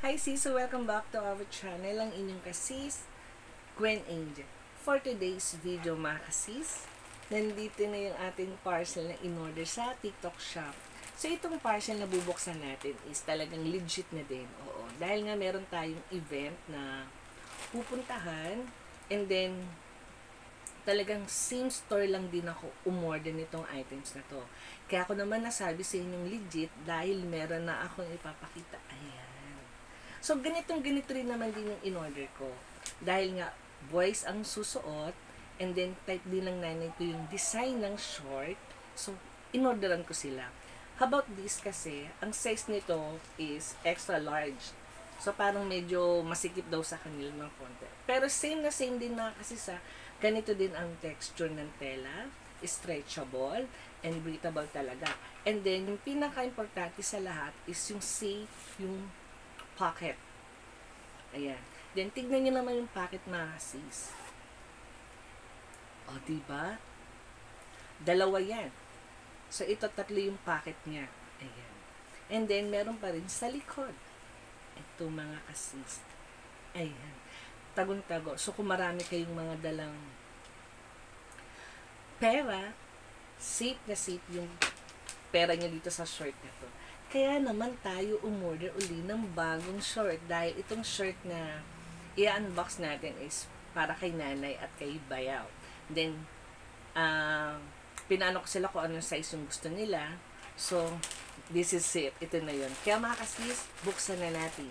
Hi sis, so welcome back to our channel, ang inyong kasis, Gwen Angel. For today's video mga kasis, nandito na yung ating parcel na in-order sa TikTok shop. So itong parcel na bubuksan natin is talagang legit na din. Oo, dahil nga meron tayong event na pupuntahan and then talagang same store lang din ako umorder nitong items na to. Kaya ako naman nasabi sa inyong legit dahil meron na akong ipapakita. Ayan. So, ganito rin naman din yung in-order ko. Dahil nga, boys ang susuot, and then type din ng nanay ko yung design ng short. So, in-orderan ko sila. How about this kasi, ang size nito is extra large. So, parang medyo masikip daw sa kanila ng konti. Pero same na same din na kasi sa ganito din ang texture ng tela. Stretchable and breathable talaga. And then, yung pinaka-importante sa lahat is yung safe, yung pocket. Ayan. Then, tignan nyo naman yung pocket mga sis. O, diba? Dalawa yan. So, ito tatlo yung pocket niya. Ayan. And then, meron pa rin sa likod. Ito mga kasis. Ayan. Tagong-tago. So, kung marami kayong mga dalang pera, safe na safe yung pera nyo dito sa short na to. Kaya naman tayo umorder uli ng bagong short dahil itong short na i-unbox natin is para kay nanay at kay bayaw. Then, pinano ko sila kung anong size yung gusto nila. So, this is it. Ito na yun. Kaya mga kasis, buksan na natin.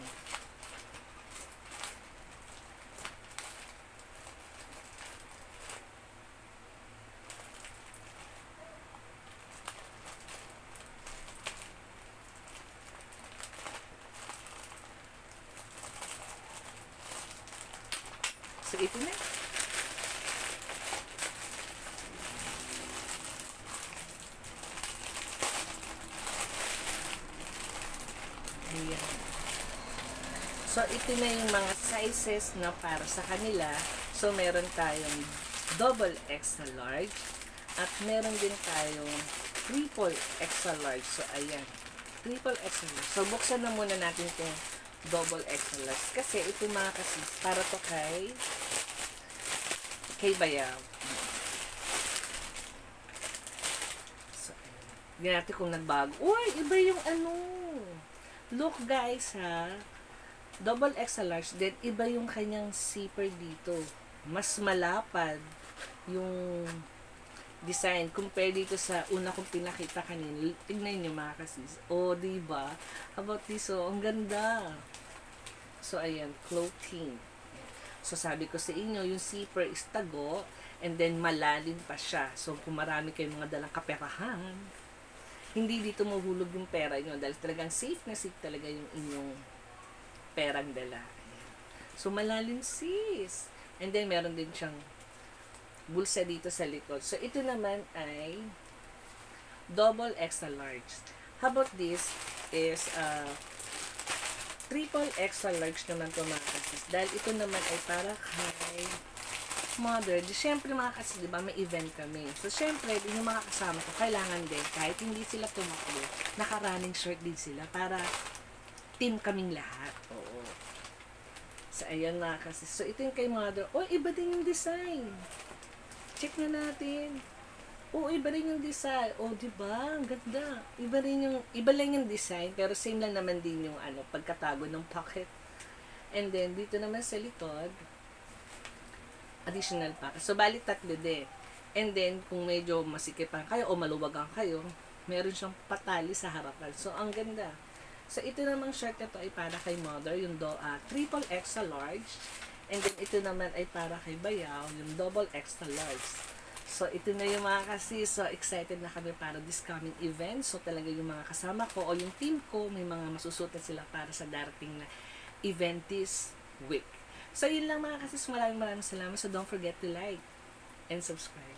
So, ito na. Ayan. So, ito na yung mga sizes na para sa kanila. So, meron tayong double extra large at meron din tayong triple extra large. So, ayan. Triple extra large. So, buksan na muna natin itong double extra large. Kasi ito mga kasis, para to kay bayaw. So, hindi natin kung nagbago. Uy, iba yung ano. Look guys ha. Double extra large. Then, iba yung kanyang zipper dito. Mas malapad yung design compare dito sa una kong pinakita kanina. Tignan nyo mga kasis. O, diba? How about this? Oh, ang ganda. So, ayan. Clothing. So, sabi ko sa inyo, yung zipper is tago and then malalim pa siya. So, kung marami kayong mga dalang kaperahan, hindi dito mahulog yung pera nyo dahil talagang safe na safe talaga yung inyong perang dala. Ayan. So, malalim sis. And then, meron din siyang bulsa dito sa likod. So, ito naman ay double extra large. How about this is triple extra large naman ito mga kasis. Dahil ito naman ay para kay mother. Siyempre mga kasis, diba, may event kami. So, siyempre, yung mga kasama ko, kailangan din, kahit hindi sila tumakbo, naka-running short din sila para team kaming lahat. Oo. So, ayan mga kasis. So, ito yung kay mother. Oh, iba din yung design. Check na natin. Oh, iba rin yung design. Oh, diba? Ang ganda. Iba lang yung design, pero same lang naman din yung pagkatago ng pocket. And then, dito naman sa likod, additional pocket. So, bali tatlo din. And then, kung medyo masikipan kayo o maluwagan kayo, meron siyang patali sa harapan. So, ang ganda. So, ito namang shirt na to ay para kay mother, yung triple extra large. And then, ito naman ay para kay bayaw, yung double extra large. So, ito na yung mga kasi. So, excited na kami para this coming event. So, talaga yung mga kasama ko o yung team ko, may mga masusutan sila para sa darating na event this week. So, yun lang mga kasi. Maraming salamat. So, don't forget to like and subscribe.